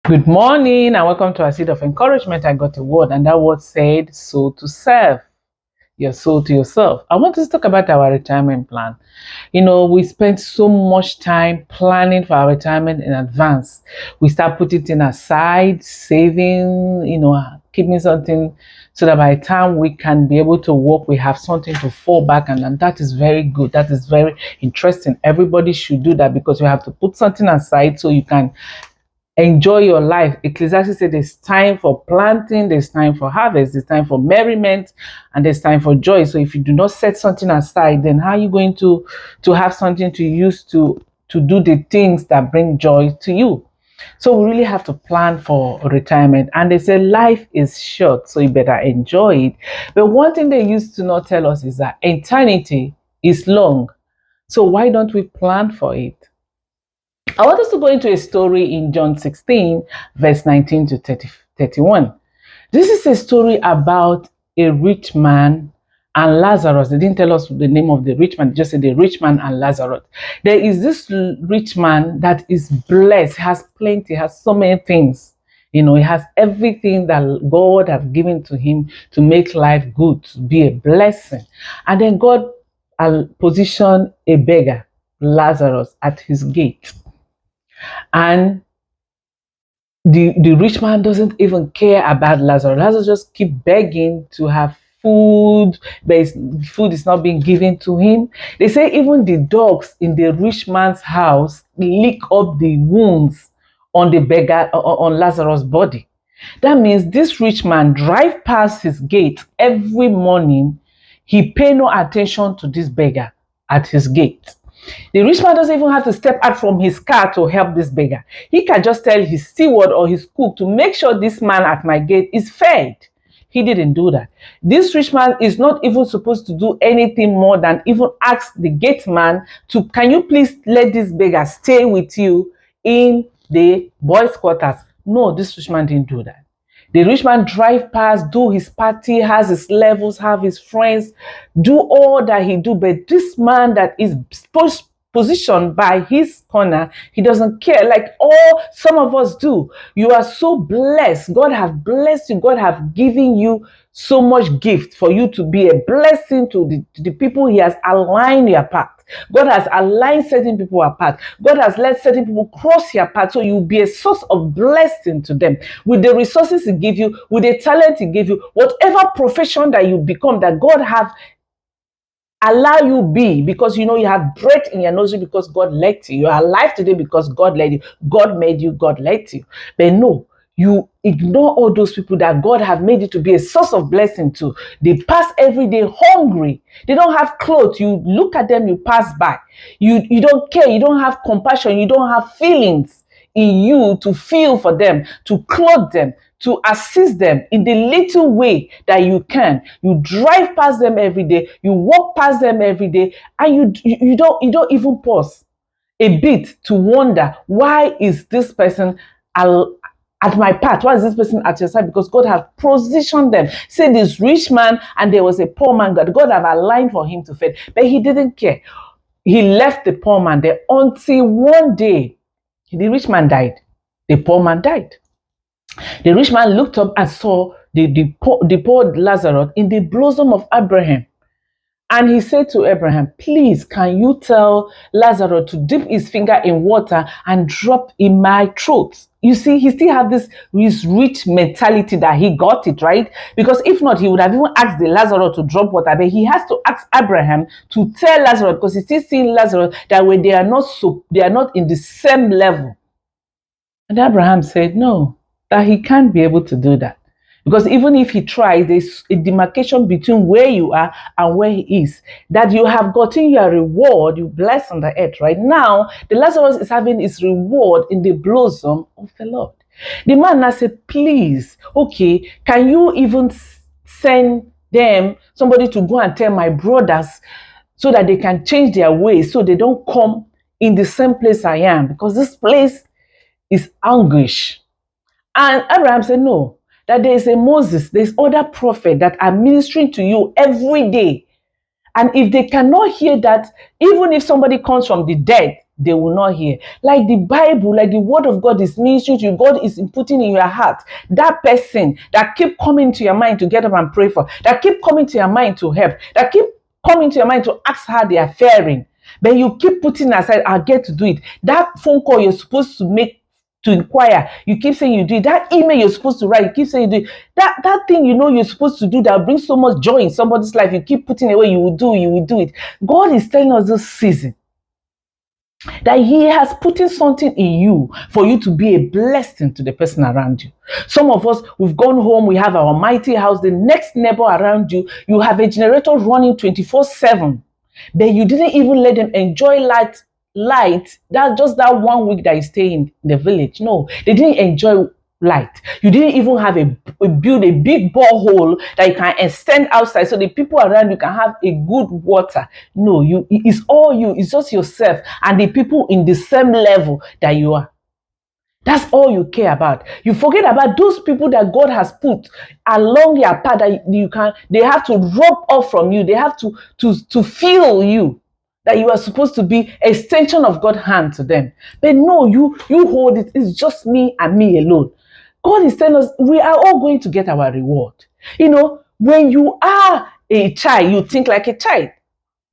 Good morning and welcome to our seed of encouragement. I got a word, and that word said, soul to serve, your soul to yourself. I want us to talk about our retirement plan. We spend so much time planning for our retirement in advance. We start putting it aside, saving, keeping something so that by the time we can be able to work, we have something to fall back on. And that is very good. That is very interesting. Everybody should do that because you have to put something aside so you can enjoy your life. Ecclesiastes said there's time for planting, there's time for harvest, there's time for merriment, and there's time for joy. So if you do not set something aside, then how are you going to have something to use to do the things that bring joy to you? So we really have to plan for retirement. And they say life is short, so you better enjoy it. But one thing they used to not tell us is that eternity is long. So why don't we plan for it? I want us to go into a story in John 16, verse 19 to 31. This is a story about a rich man and Lazarus. They didn't tell us the name of the rich man, just said the rich man and Lazarus. There is this rich man that is blessed, has plenty, has so many things. He has everything that God has given to him to make life good, to be a blessing. And then God positioned a beggar, Lazarus, at his gate. And the rich man doesn't even care about Lazarus. Lazarus just keep begging to have food, but food is not being given to him. They say even the dogs in the rich man's house lick up the wounds on the beggar, on Lazarus' body. That means this rich man drive past his gate every morning. He pay no attention to this beggar at his gate. The rich man doesn't even have to step out from his car to help this beggar. He can just tell his steward or his cook to make sure this man at my gate is fed. He didn't do that. This rich man is not even supposed to do anything more than even ask the gate man to, can you please let this beggar stay with you in the boys' quarters? No, this rich man didn't do that. The rich man drive past, do his party, has his levels, have his friends, do all that he do. But this man that is positioned by his corner, he doesn't care, like all some of us do. You are so blessed. God has blessed you. God has given you so much gift for you to be a blessing to the people he has aligned your path. God has aligned certain people apart. God has let certain people cross your path, so you'll be a source of blessing to them. With the resources he give you, with the talent he give you, whatever profession that you become, that God have allow you be, because you have breath in your nose because God let you. You are alive today because God led you. God made you, God let you. But no, you ignore all those people that God have made you to be a source of blessing to. They pass every day hungry. They don't have clothes. You look at them, you pass by. You don't care. You don't have compassion. You don't have feelings in you to feel for them, to clothe them, to assist them in the little way that you can. You drive past them every day. You walk past them every day, and you don't even pause a bit to wonder, why is this person at my path? Why is this person at your side? Because God has positioned them. Say this rich man and there was a poor man that God have aligned for him to feed, but he didn't care. He left the poor man there until one day the rich man died. The poor man died. The rich man looked up and saw the poor Lazarus in the bosom of Abraham. And he said to Abraham, please, can you tell Lazarus to dip his finger in water and drop in my throat? You see, he still had this rich mentality that he got it, right? Because if not, he would have even asked the Lazarus to drop water. But he has to ask Abraham to tell Lazarus, because he's still seeing Lazarus that way they are not in the same level. And Abraham said no, that he can't be able to do that. Because even if he tries, there's a demarcation between where you are and where he is. That you have gotten your reward, you bless on the earth. Right now, the Lazarus is having his reward in the bosom of the Lord. The man now said, please, okay, can you even send somebody to go and tell my brothers so that they can change their ways, so they don't come in the same place I am, because this place is anguish. And Abraham said, no, that there is a Moses, there's other prophet that are ministering to you every day. And if they cannot hear that, even if somebody comes from the dead, they will not hear. Like the Bible, like the word of God is ministering to you, God is putting in your heart. That person that keep coming to your mind to get up and pray for, that keep coming to your mind to help, that keep coming to your mind to ask how they are faring. But you keep putting aside, I'll get to do it. That phone call you're supposed to make to inquire, you keep saying you do it. That email you're supposed to write, you keep saying you do it. That thing you know you're supposed to do that brings so much joy in somebody's life, you keep putting away, you will do it. God is telling us this season that he has put in something in you for you to be a blessing to the person around you. Some of us, we've gone home, we have our mighty house, the next neighbor around you, you have a generator running 24/7, but you didn't even let them enjoy light that just that 1 week that you stay in the village. No, they didn't enjoy light. You didn't even have build a big borehole that you can extend outside so the people around you can have a good water. No, it's all you. It's just yourself and the people in the same level that you are. That's all you care about. You forget about those people that God has put along your path that they have to rub off from you. They have to feel you, that you are supposed to be extension of God's hand to them. But no, you hold it. It's just me and me alone. God is telling us we are all going to get our reward. When you are a child, you think like a child.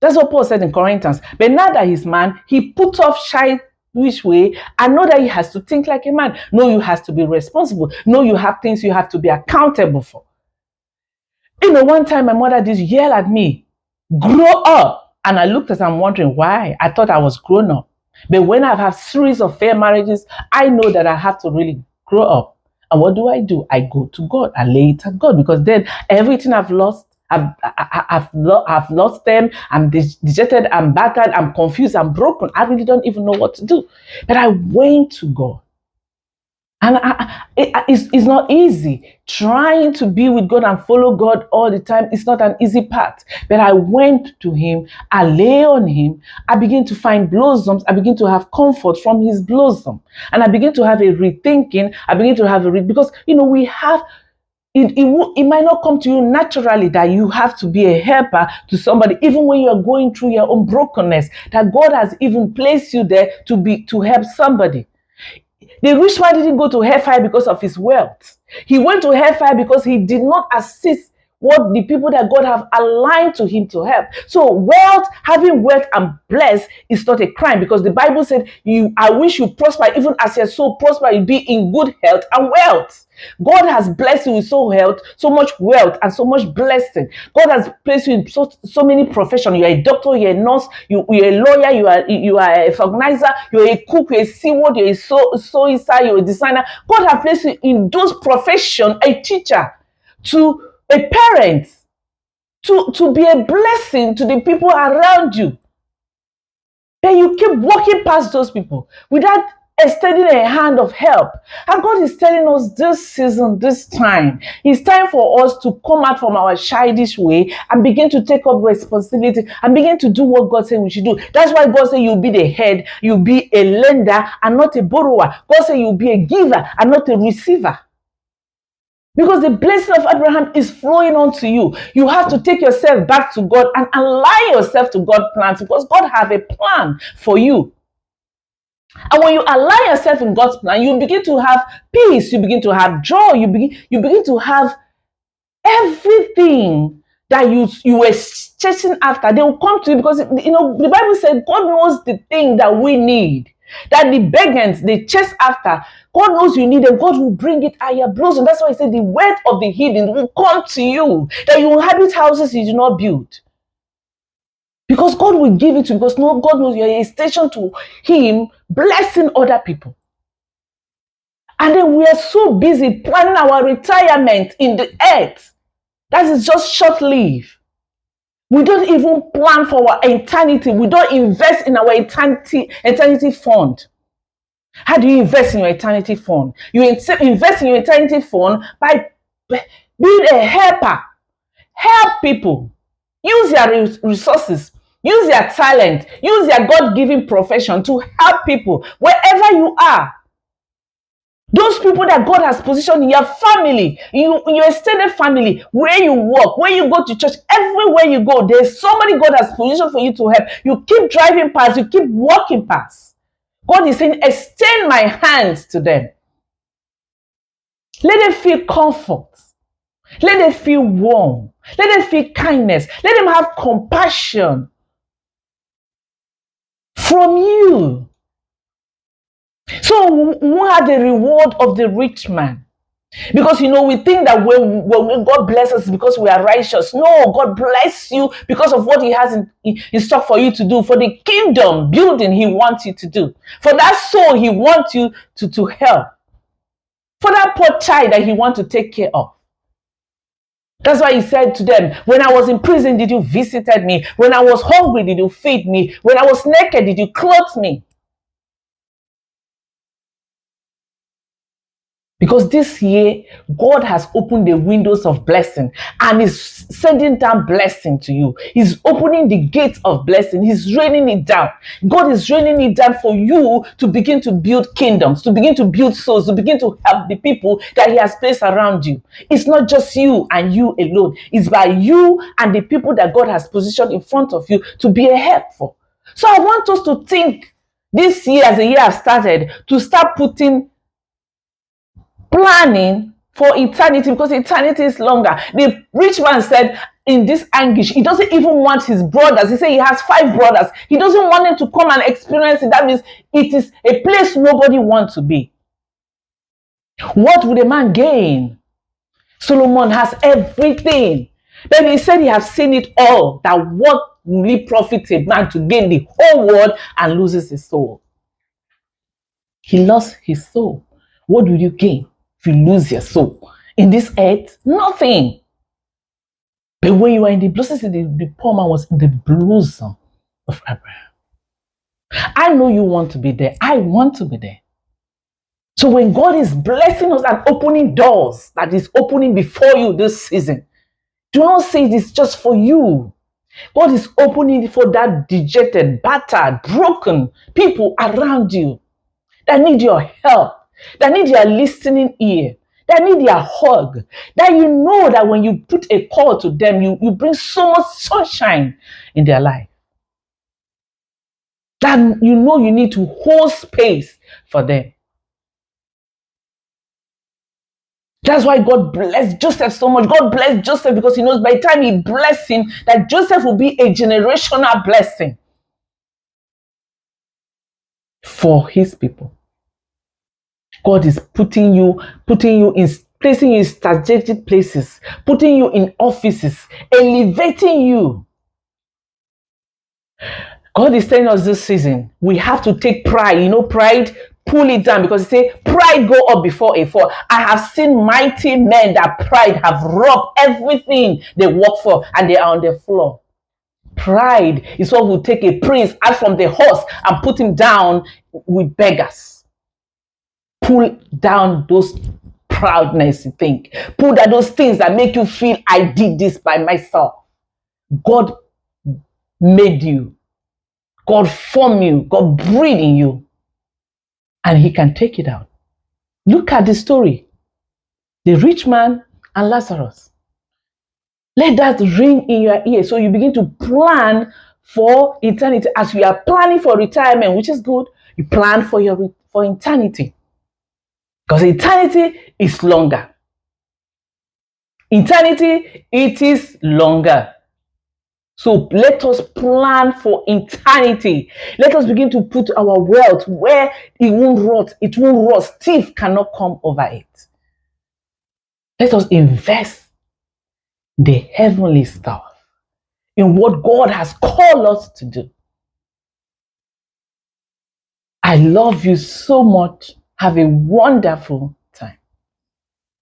That's what Paul said in Corinthians. But now that he's man, he put off childish way and know that he has to think like a man. No, you have to be responsible. No, you have things you have to be accountable for. One time my mother did yell at me, grow up. And I looked at her and wondering why. I thought I was grown up. But when I've had series of fair marriages, I know that I have to really grow up. And what do? I go to God. I lay it at God, because then everything I've lost, I've lost them. I'm dejected, I'm battered, I'm confused, I'm broken. I really don't even know what to do. But I went to God. And it's not easy. Trying to be with God and follow God all the time, it's not an easy path. But I went to him, I lay on him, I begin to find blossoms, I begin to have comfort from his blossom. And I begin to have a rethinking, because, we have, it might not come to you naturally that you have to be a helper to somebody, even when you're going through your own brokenness, that God has even placed you there to help somebody. The rich man didn't go to hellfire because of his wealth. He went to hellfire because he did not assist what the people that God have aligned to him to help. So having wealth and blessed is not a crime, because the Bible said, I wish you prosper even as your soul prosper, you be in good health and wealth. God has blessed you with so much wealth and so much blessing. God has placed you in so many professions. You're a doctor, you're a nurse, you're a lawyer, you are a organizer, you're a cook, you're a steward, you're a sewing, you're a designer. God has placed you in those professions, a teacher, to a parent, to be a blessing to the people around you. Then you keep walking past those people without extending a hand of help. And God is telling us this season, this time, it's time for us to come out from our childish way and begin to take up responsibility and begin to do what God said we should do. That's why God said you'll be the head, you'll be a lender and not a borrower. God said you'll be a giver and not a receiver. Because the blessing of Abraham is flowing onto you. You have to take yourself back to God and align yourself to God's plans, because God has a plan for you. And when you align yourself in God's plan, you begin to have peace, you begin to have joy, you begin to have everything that you were chasing after. They will come to you, because the Bible said God knows the thing that we need. That the beggars they chase after, God knows you need them. God will bring it at your blossom. That's why he said the wealth of the hidden will come to you. That you inhabit houses you do not build. Because God will give it to you. Because God knows you're a station to him, blessing other people. And then we are so busy planning our retirement in the earth. That is just short-lived. We don't even plan for our eternity. We don't invest in our eternity fund. How do you invest in your eternity fund? You invest in your eternity fund by being a helper. Help people. Use their resources. Use their talent. Use their God-given profession to help people wherever you are. Those people that God has positioned in your family, in your extended family, where you work, where you go to church, everywhere you go, there's somebody God has positioned for you to help. You keep driving past, you keep walking past. God is saying, extend my hands to them. Let them feel comfort. Let them feel warm. Let them feel kindness. Let them have compassion from you. So we won't have the reward of the rich man. Because we think that when God bless us because we are righteous. No, God bless you because of what He has in stock for you to do, for the kingdom building He wants you to do, for that soul He wants you to help, for that poor child that He wants to take care of. That's why He said to them, when I was in prison, did you visit me? When I was hungry, did you feed me? When I was naked, did you clothe me? Because this year, God has opened the windows of blessing and is sending down blessing to you. He's opening the gates of blessing. He's raining it down. God is raining it down for you to begin to build kingdoms, to begin to build souls, to begin to help the people that He has placed around you. It's not just you and you alone. It's by you and the people that God has positioned in front of you to be a help for. So I want us to think this year, as the year has started, to start planning for eternity, because eternity is longer. The rich man said in this anguish, he doesn't even want his brothers. He said he has 5 brothers. He doesn't want them to come and experience it. That means it is a place nobody wants to be. What would a man gain? Solomon has everything. Then he said he has seen it all, that what will it profit a man to gain the whole world and loses his soul? He lost his soul. What will you gain if you lose your soul? In this earth, nothing. But when you are in the blossoms, the poor man was in the bosom of Abraham. I know you want to be there. I want to be there. So when God is blessing us and opening doors that is opening before you this season, do not say this just for you. God is opening it for that dejected, battered, broken people around you that need your help, that need your listening ear, that need your hug, that you know that when you put a call to them, you bring so much sunshine in their life. That you know you need to hold space for them. That's why God blessed Joseph so much. God blessed Joseph because He knows by the time He blessed him, that Joseph will be a generational blessing for His people. God is putting you in, placing you in strategic places, putting you in offices, elevating you. God is telling us this season, we have to take pride. Pride, pull it down, because He said, pride go up before a fall. I have seen mighty men that pride have robbed everything they work for, and they are on the floor. Pride is what will take a prince out from the horse and put him down with beggars. Pull down those proudness, you think. Pull down those things that make you feel, I did this by myself. God made you. God formed you. God breathed in you. And He can take it out. Look at the story. The rich man and Lazarus. Let that ring in your ear so you begin to plan for eternity. As you are planning for retirement, which is good, you plan for eternity. Because eternity is longer. Eternity, it is longer. So let us plan for eternity. Let us begin to put our wealth where it won't rot. It won't rot. Thief cannot come over it. Let us invest the heavenly stuff in what God has called us to do. I love you so much. Have a wonderful